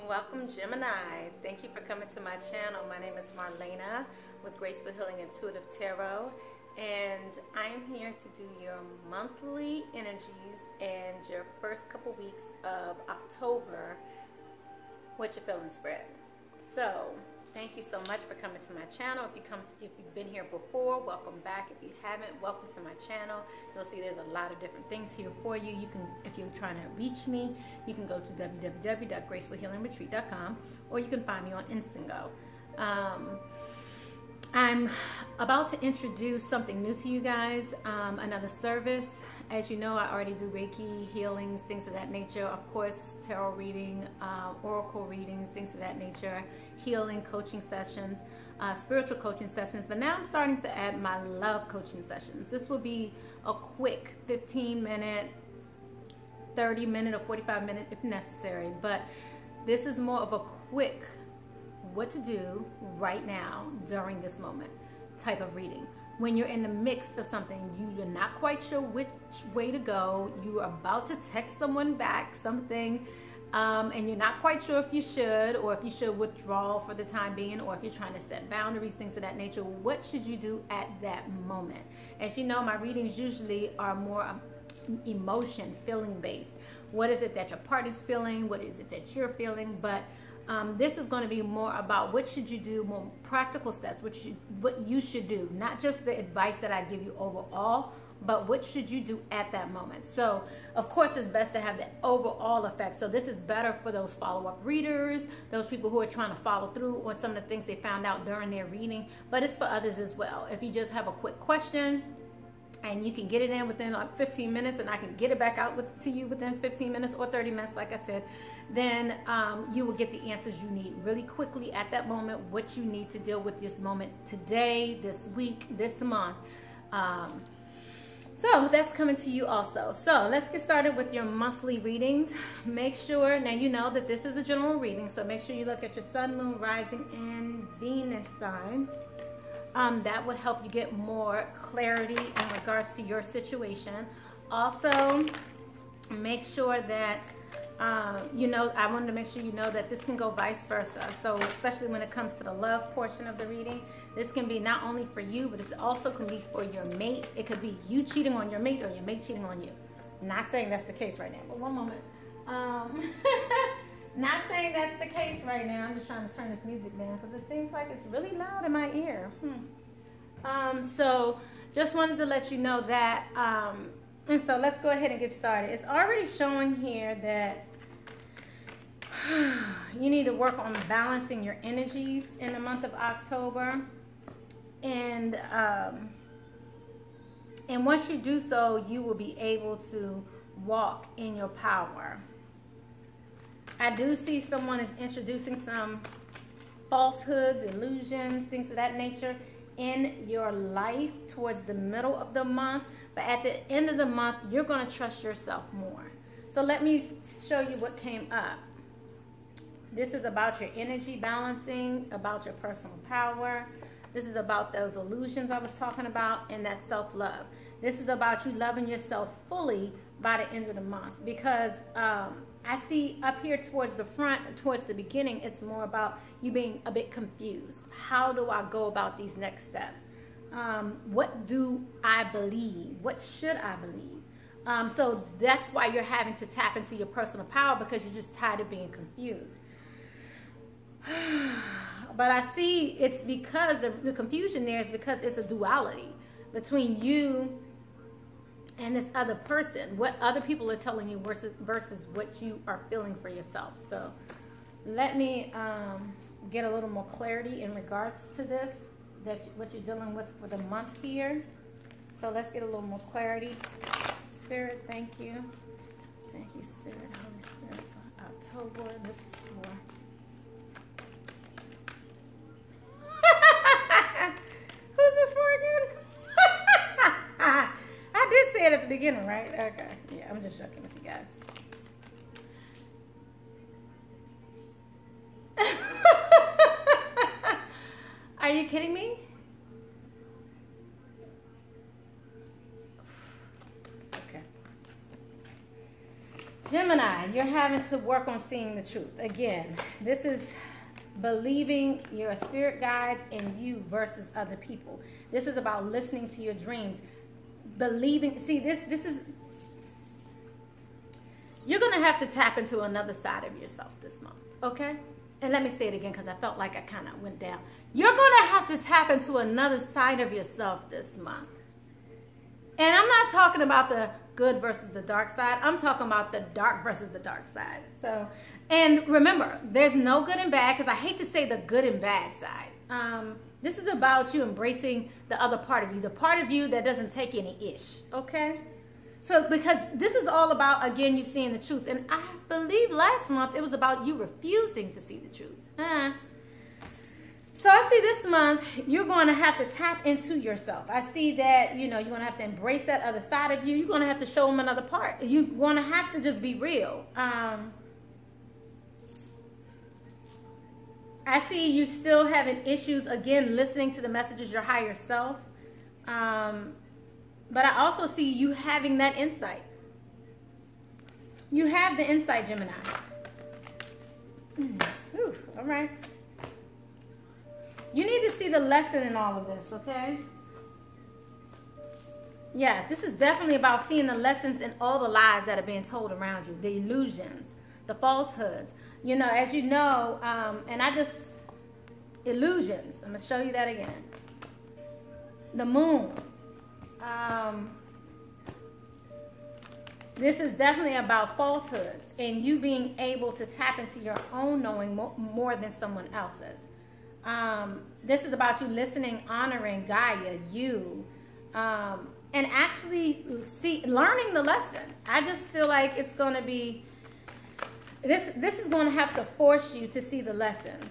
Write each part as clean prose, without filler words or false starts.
Welcome, Gemini. Thank you for coming to my channel. My name is Marlena with Graceful Healing Intuitive Tarot, and I'm here to do your monthly energies and your first couple weeks of October with your feeling spread. So thank you so much for coming to my channel. If you've been here before, welcome back. If you haven't, welcome to my channel. You'll see there's a lot of different things here for you. You can, if you're trying to reach me, you can go to www.gracefulhealingretreat.com, or you can find me on INSTANGO. I'm about to introduce something new to you guys, another service. As you know, I already do Reiki, healings, things of that nature. Of course, tarot reading, oracle readings, things of that nature, healing, coaching sessions, spiritual coaching sessions. But now I'm starting to add my love coaching sessions. This will be a quick 15-minute, 30-minute, or 45-minute if necessary. But this is more of a quick what to do right now during this moment type of reading. When you're in the midst of something, you're not quite sure which way to go, you're about to text someone back something, and you're not quite sure if you should, or if you should withdraw for the time being, or if you're trying to set boundaries, things of that nature. What should you do at that moment? As you know, my readings usually are more emotion, feeling based. What is it that your partner's feeling? What is it that you're feeling? But this is going to be more about what should you do, more practical steps, what you should do, not just the advice that I give you overall, but what should you do at that moment. So of course it's best to have the overall effect. So this is better for those follow-up readers, those people who are trying to follow through on some of the things they found out during their reading, but it's for others as well. If you just have a quick question and you can get it in within like 15 minutes and I can get it back out to you within 15 minutes or 30 minutes, like I said, then you will get the answers you need really quickly at that moment, what you need to deal with this moment today, this week, this month. So that's coming to you also. So let's get started with your monthly readings. Make sure, now you know that this is a general reading, so make sure you look at your sun, moon, rising, and Venus signs. That would help you get more clarity in regards to your situation. Also, make sure that I wanted to make sure you know that this can go vice versa. So especially when it comes to the love portion of the reading, this can be not only for you, but it also can be for your mate. It could be you cheating on your mate or your mate cheating on you. I'm not saying that's the case right now, but one moment. Not saying that's the case right now. I'm just trying to turn this music down because it seems like it's really loud in my ear. So just wanted to let you know that. And so let's go ahead and get started. It's already showing here that you need to work on balancing your energies in the month of October. And once you do so, you will be able to walk in your power. I do see someone is introducing some falsehoods, illusions, things of that nature in your life towards the middle of the month. But at the end of the month, you're going to trust yourself more. So let me show you what came up. This is about your energy balancing, about your personal power. This is about those illusions I was talking about and that self-love. This is about you loving yourself fully by the end of the month, because I see up here towards the front, towards the beginning, it's more about you being a bit confused. How do I go about these next steps? What do I believe? What should I believe? So that's why you're having to tap into your personal power, because you're just tired of being confused. But I see it's because the confusion there is because it's a duality between you and this other person, what other people are telling you versus what you are feeling for yourself. So let me get a little more clarity in regards to this, what you're dealing with for the month here. So let's get a little more clarity. Spirit, thank you. Thank you, Spirit, Holy Spirit, for October. This is for... Who's this for again? I did say it at the beginning, right? Okay. Yeah, I'm just joking with you guys. Are you kidding me? Okay. Gemini, you're having to work on seeing the truth. Again, this is believing your spirit guides and you versus other people. This is about listening to your dreams. Believing, see, this is, you're going to have to tap into another side of yourself this month, okay? And let me say it again because I felt like I kind of went down. You're going to have to tap into another side of yourself this month. And I'm not talking about the good versus the dark side. I'm talking about the dark versus the dark side. So, and remember, there's no good and bad, because I hate to say the good and bad side. This is about you embracing the other part of you, the part of you that doesn't take any ish, okay? So, because this is all about, again, you seeing the truth. And I believe last month it was about you refusing to see the truth. So I see this month, you're going to have to tap into yourself. I see that, you know, you're going to have to embrace that other side of you. You're going to have to show them another part. You're going to have to just be real. I see you still having issues, again, listening to the messages, your higher self. But I also see you having that insight. You have the insight, Gemini. Ooh, all right. You need to see the lesson in all of this, okay? Yes, this is definitely about seeing the lessons in all the lies that are being told around you, the illusions, the falsehoods. You know, as you know, illusions. I'm going to show you that again. The moon. This is definitely about falsehoods and you being able to tap into your own knowing more than someone else's. This is about you listening, honoring Gaia, you, and actually learning the lesson. I just feel like it's going to be, this is going to have to force you to see the lessons.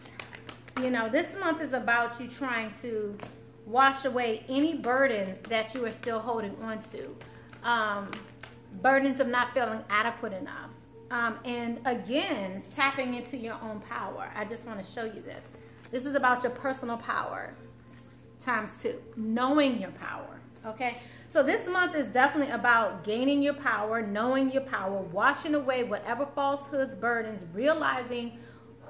You know, this month is about you trying to wash away any burdens that you are still holding on to. Burdens of not feeling adequate enough. And again, tapping into your own power. I just want to show you this. This is about your personal power times 2. Knowing your power, okay? So this month is definitely about gaining your power, knowing your power, washing away whatever falsehoods, burdens, realizing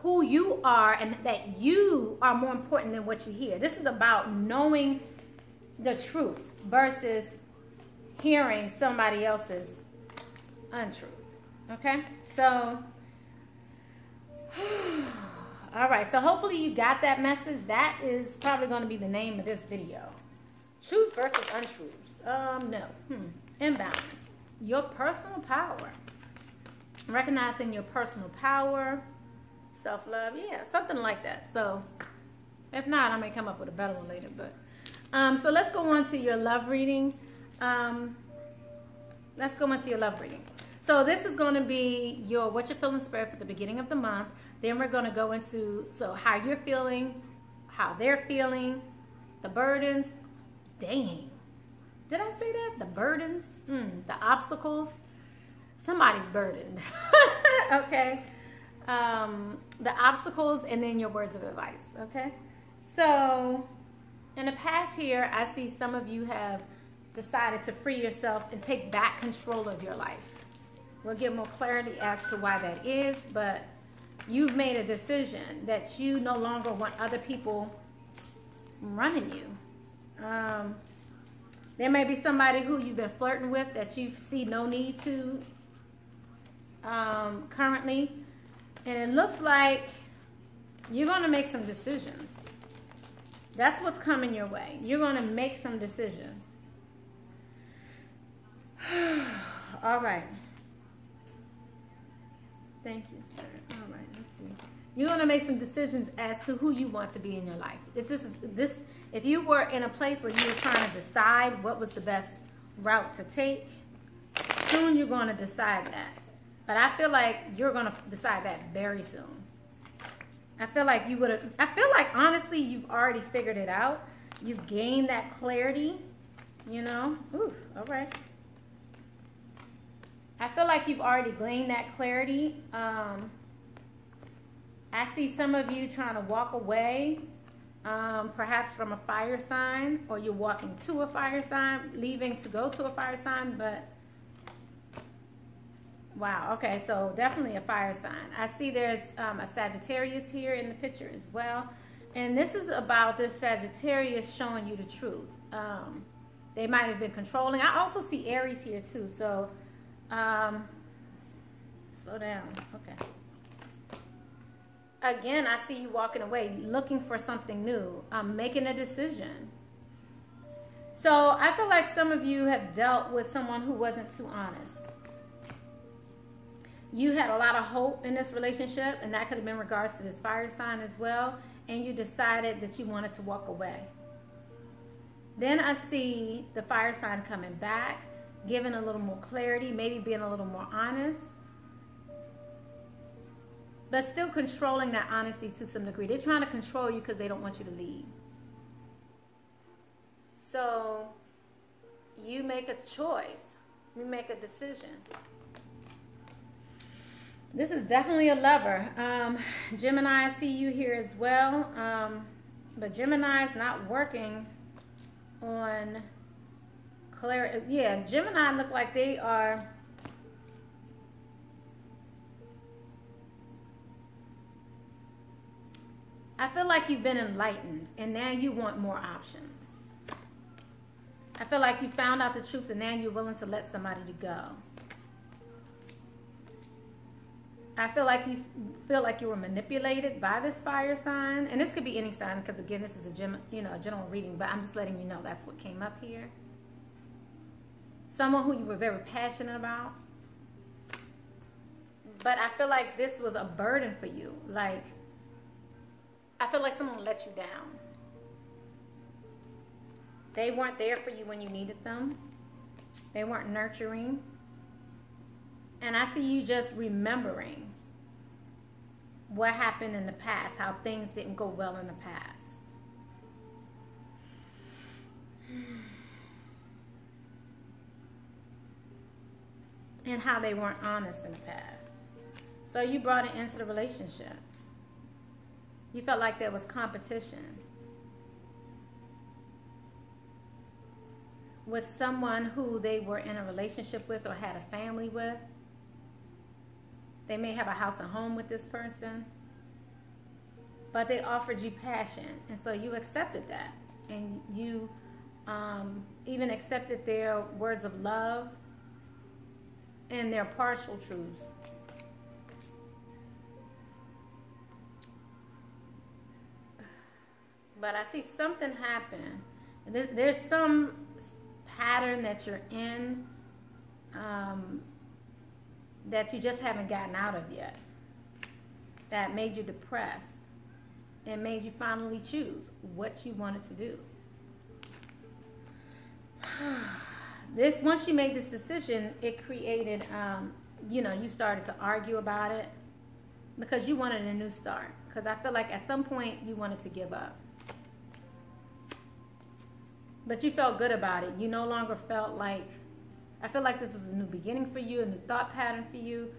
who you are and that you are more important than what you hear. This is about knowing the truth versus hearing somebody else's untruth, okay? So, all right, so hopefully you got that message. That is probably going to be the name of this video. Truth versus untruths. No. Imbalance. Your personal power. Recognizing your personal power. Self-love. Yeah, something like that. So, if not, I may come up with a better one later. But so let's go on to your love reading. Let's go into your love reading. So this is going to be your what you're feeling spirit for the beginning of the month. Then we're going to go into how you're feeling, how they're feeling, the burdens. Dang. Did I say that? The burdens? The obstacles. Somebody's burdened. Okay. The obstacles and then your words of advice. Okay. So in the past here, I see some of you have decided to free yourself and take back control of your life. We'll get more clarity as to why that is, but you've made a decision that you no longer want other people running you. There may be somebody who you've been flirting with that you see no need to currently, and it looks like you're going to make some decisions. That's what's coming your way. You're going to make some decisions. All right. Thank you, Spirit. All right, let's see. You're going to make some decisions as to who you want to be in your life. If you were in a place where you were trying to decide what was the best route to take, soon you're going to decide that. But I feel like you're going to decide that very soon. I feel like honestly you've already figured it out. You've gained that clarity, you know. Ooh, all right. I feel like you've already gained that clarity. I see some of you trying to walk away, perhaps from a fire sign, or you're walking to a fire sign, leaving to go to a fire sign, but Wow, okay, so definitely a fire sign. I see there's a Sagittarius here in the picture as well. And this is about this Sagittarius showing you the truth. They might have been controlling. I also see Aries here too, so slow down, okay. Again, I see you walking away, looking for something new, making a decision. So I feel like some of you have dealt with someone who wasn't too honest. You had a lot of hope in this relationship, and that could have been in regards to this fire sign as well, and you decided that you wanted to walk away. Then I see the fire sign coming back, giving a little more clarity, maybe being a little more honest, but still controlling that honesty to some degree. They're trying to control you because they don't want you to leave. So you make a choice. You make a decision. This is definitely a lover. Gemini, I see you here as well. But Gemini is not working on clarity. Yeah, Gemini look like they are... I feel like you've been enlightened and now you want more options. I feel like you found out the truth and now you're willing to let somebody go. I feel like you were manipulated by this fire sign, and this could be any sign because again, this is a general reading, but I'm just letting you know that's what came up here. Someone who you were very passionate about, but I feel like this was a burden for you. Like, I feel like someone let you down. They weren't there for you when you needed them. They weren't nurturing. And I see you just remembering what happened in the past, how things didn't go well in the past. And how they weren't honest in the past. So you brought it into the relationship. You felt like there was competition with someone who they were in a relationship with or had a family with. They may have a house and home with this person, but they offered you passion, and so you accepted that, and you even accepted their words of love and their partial truths. But I see something happen. There's some pattern that you're in that you just haven't gotten out of yet, that made you depressed and made you finally choose what you wanted to do. Once you made this decision, it created, you started to argue about it because you wanted a new start. Because I feel like at some point you wanted to give up. But you felt good about it. You no longer felt like, I feel like this was a new beginning for you, a new thought pattern for you.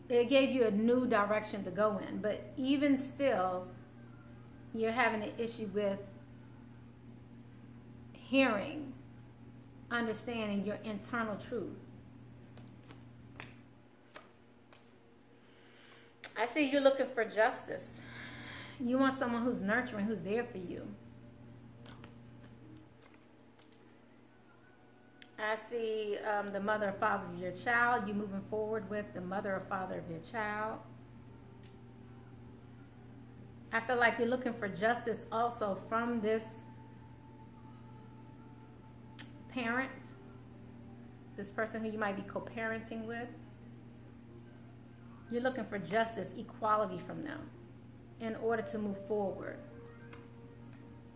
It gave you a new direction to go in. But even still, you're having an issue with hearing, understanding your internal truth. I see you're looking for justice. You want someone who's nurturing, who's there for you. I see the mother or father of your child. You moving forward with the mother or father of your child. I feel like you're looking for justice also from this parent, this person who you might be co-parenting with. You're looking for justice, equality from them in order to move forward.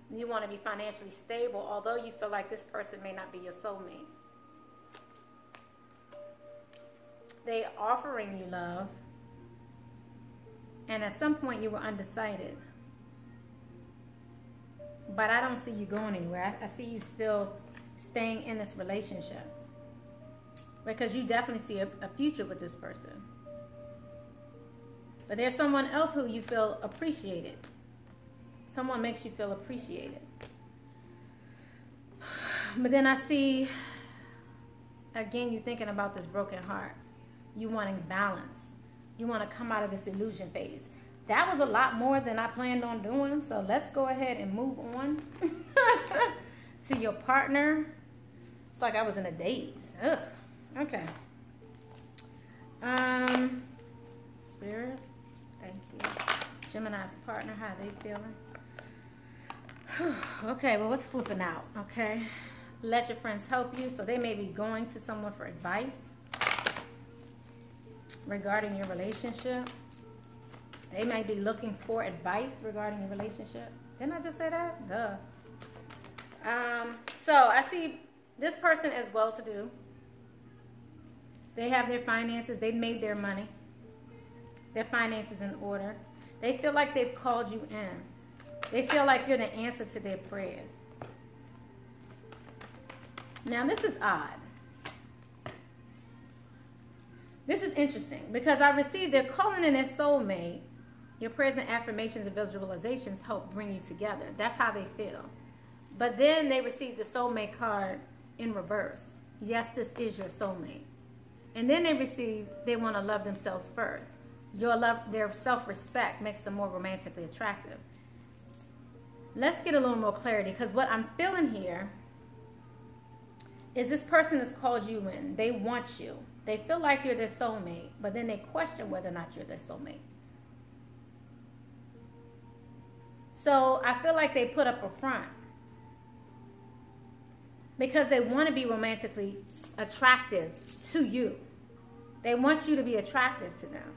You want to be financially stable, although you feel like this person may not be your soulmate. They offering you love, and at some point you were undecided. But I don't see you going anywhere. I see you still staying in this relationship because you definitely see a future with this person. But there's someone else who you feel appreciated. Someone makes you feel appreciated. But then I see Again, you're thinking about this broken heart. You wanting balance. You want to come out of this illusion phase. That was a lot more than I planned on doing. So let's go ahead and move on to your partner. It's like I was in a daze. Ugh. Okay. Spirit, thank you. Gemini's partner, how they feeling? Okay, well, what's flipping out? Okay. Let your friends help you. So they may be going to someone for advice regarding your relationship. They may be looking for advice regarding your relationship. Didn't I just say that? Duh. So I see this person is well-to-do. They have their finances. They've made their money. Their finances in order. They feel like they've called you in. They feel like you're the answer to their prayers. Now, this is odd. This is interesting because I received, they're calling in their soulmate. Your prayers and affirmations and visualizations help bring you together. That's how they feel. But then they received the soulmate card in reverse. Yes, this is your soulmate. And then they want to love themselves first. Your love, their self-respect makes them more romantically attractive. Let's get a little more clarity, because what I'm feeling here is this person has called you in. They want you. They feel like you're their soulmate, but then they question whether or not you're their soulmate. So I feel like they put up a front because they want to be romantically attractive to you. They want you to be attractive to them.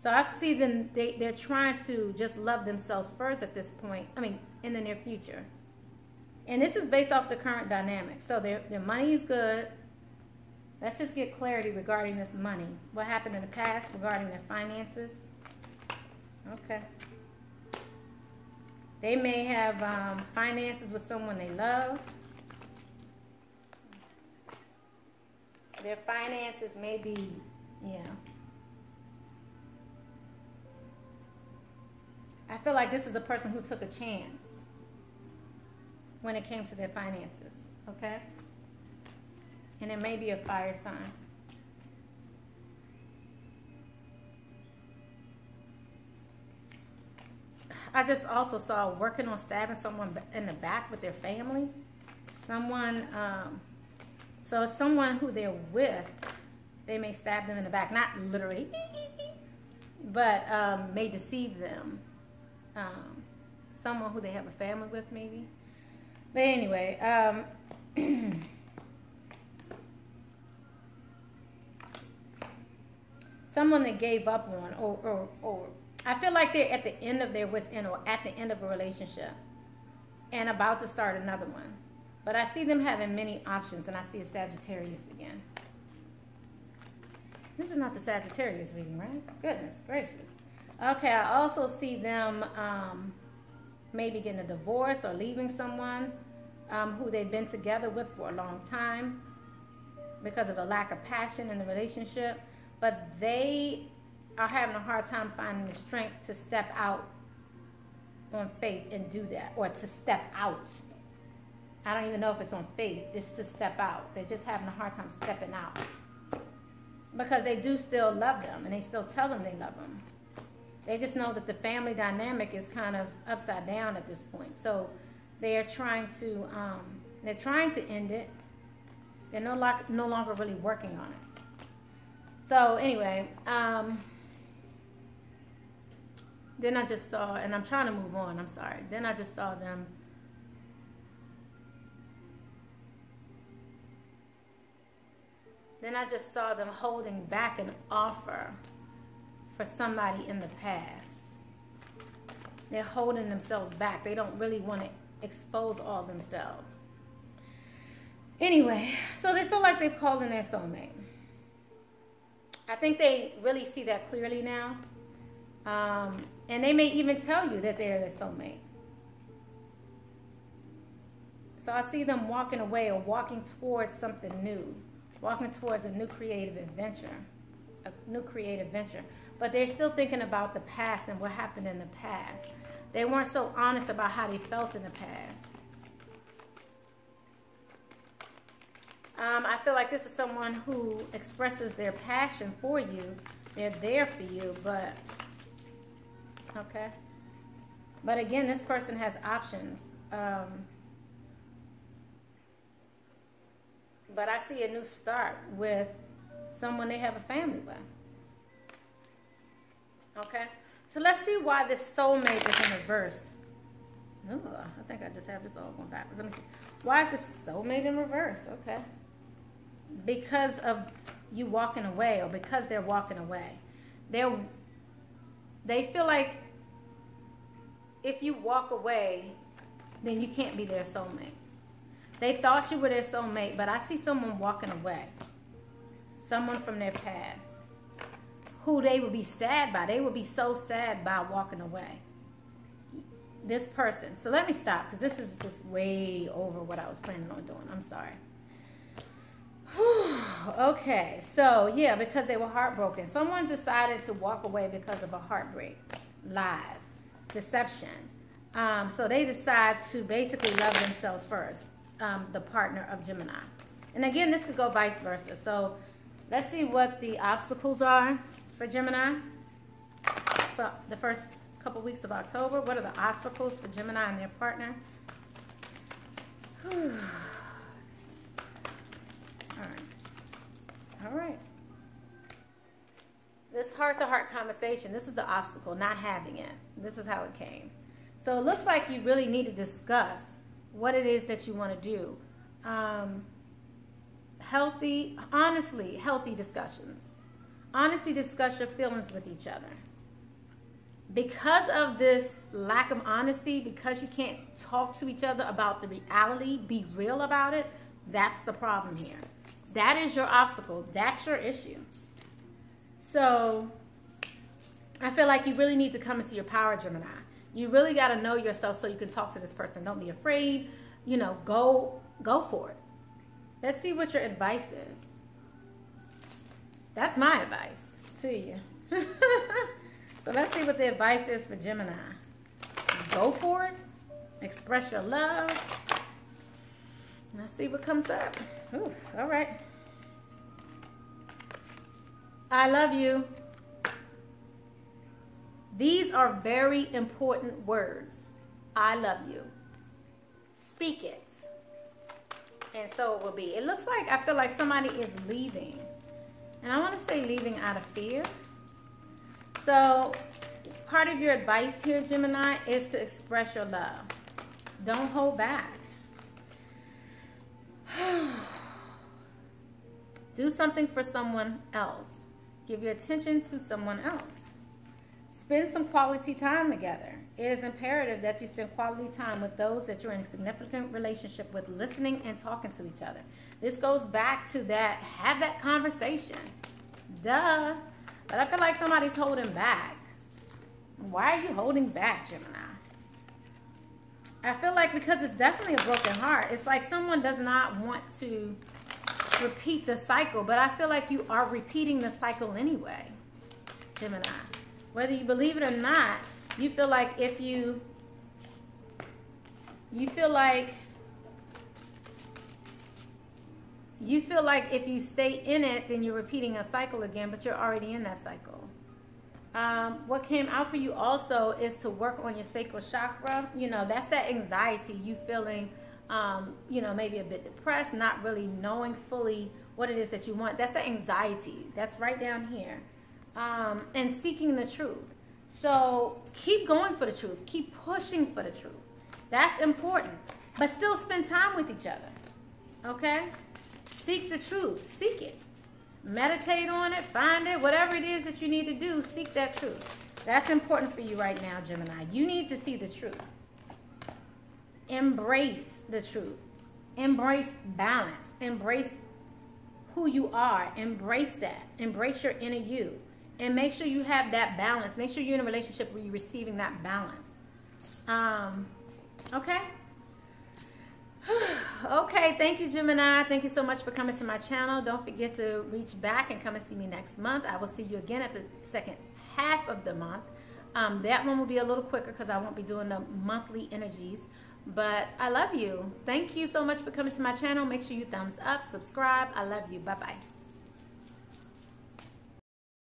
So I see them, they're trying to just love themselves first at this point. I mean, in the near future. And this is based off the current dynamic. So their money is good. Let's just get clarity regarding this money. What happened in the past regarding their finances? Okay. They may have finances with someone they love. Their finances may be, yeah. I feel like this is a person who took a chance when it came to their finances, okay? And it may be a fire sign. I just also saw working on stabbing someone in the back with their family. Someone, so it's someone who they're with. They may stab them in the back, not literally, but may deceive them. Someone who they have a family with, maybe. But anyway, someone that gave up on, or I feel like they're at the end of their wits' end, or at the end of a relationship and about to start another one. But I see them having many options, and I see a Sagittarius again. This is not the Sagittarius reading, right? Goodness gracious. Okay, I also see them maybe getting a divorce or leaving someone who they've been together with for a long time because of a lack of passion in the relationship. But they are having a hard time finding the strength to step out on faith and do that, or to step out. I don't even know if it's on faith, just to step out. They're just having a hard time stepping out because they do still love them, and they still tell them they love them. They just know that the family dynamic is kind of upside down at this point. So they are trying to end it. They're no longer really working on it. So anyway, then I just saw, and I'm trying to move on, I'm sorry. Then I just saw them holding back an offer for somebody in the past. They're holding themselves back. They don't really want to expose all themselves. Anyway, so they feel like they've called in their soulmate. I think they really see that clearly now. And they may even tell you that they're their soulmate. So I see them walking away or walking towards something new. Walking towards a new creative adventure. But they're still thinking about the past and what happened in the past. They weren't so honest about how they felt in the past. I feel like this is someone who expresses their passion for you. They're there for you, but, okay. But again, this person has options. But I see a new start with someone they have a family with. Okay. So let's see why this soulmate is in reverse. Ooh, I think I just have this all going backwards. Let me see. Why is this soulmate in reverse? Okay. Because of you walking away, or because they're walking away. They feel like if you walk away, then you can't be their soulmate. They thought you were their soulmate, but I see someone walking away. Someone from their past who they would be sad by. They would be so sad by walking away. This person. So let me stop, because this is just way over what I was planning on doing. I'm sorry. Okay, so yeah, because they were heartbroken. Someone decided to walk away because of a heartbreak, lies, deception. So they decide to basically love themselves first, the partner of Gemini. And again, this could go vice versa. So let's see what the obstacles are for Gemini for the first couple weeks of October. What are the obstacles for Gemini and their partner? All right. This heart-to-heart conversation, this is the obstacle, not having it. This is how it came. So it looks like you really need to discuss what it is that you want to do. Honestly, healthy discussions. Honestly discuss your feelings with each other. Because of this lack of honesty, because you can't talk to each other about the reality, be real about it, that's the problem here. That is your obstacle. That's your issue. So I feel like you really need to come into your power, Gemini. You really got to know yourself so you can talk to this person. Don't be afraid. You know, go for it. Let's see what your advice is. That's my advice to you. So let's see what the advice is for Gemini. Go for it. Express your love. Let's see what comes up. Ooh, all right. I love you. These are very important words. I love you. Speak it. And so it will be. It looks like, I feel like somebody is leaving. And I want to say leaving out of fear. So part of your advice here, Gemini, is to express your love. Don't hold back. Do something for someone else. Give your attention to someone else. Spend some quality time together. It is imperative that you spend quality time with those that you're in a significant relationship with, listening and talking to each other. This goes back to that, have that conversation. Duh. But I feel like somebody's holding back. Why are you holding back, Gemini? I feel like because it's definitely a broken heart. It's like someone does not want to repeat the cycle, but I feel like you are repeating the cycle anyway, Gemini. Whether you believe it or not, you feel like if you feel like if you stay in it, then you're repeating a cycle again, but you're already in that cycle. What came out for you also is to work on your sacral chakra. You know, that's that anxiety, you feeling, you know, maybe a bit depressed, not really knowing fully what it is that you want. That's the anxiety. That's right down here. And seeking the truth. So keep going for the truth. Keep pushing for the truth. That's important. But still spend time with each other. Okay? Seek the truth. Seek it. Meditate on it. Find it. Whatever it is that you need to do, seek that truth. That's important for you right now, Gemini. You need to see the truth. Embrace the truth. Embrace balance. Embrace who you are. Embrace that. Embrace your inner you. And make sure you have that balance. Make sure you're in a relationship where you're receiving that balance. Okay? Okay, thank you, Gemini. Thank you so much for coming to my channel. Don't forget to reach back and come and see me next month. I will see you again at the second half of the month. That one will be a little quicker because I won't be doing the monthly energies. But I love you. Thank you so much for coming to my channel. Make sure you thumbs up, subscribe. I love you. Bye-bye.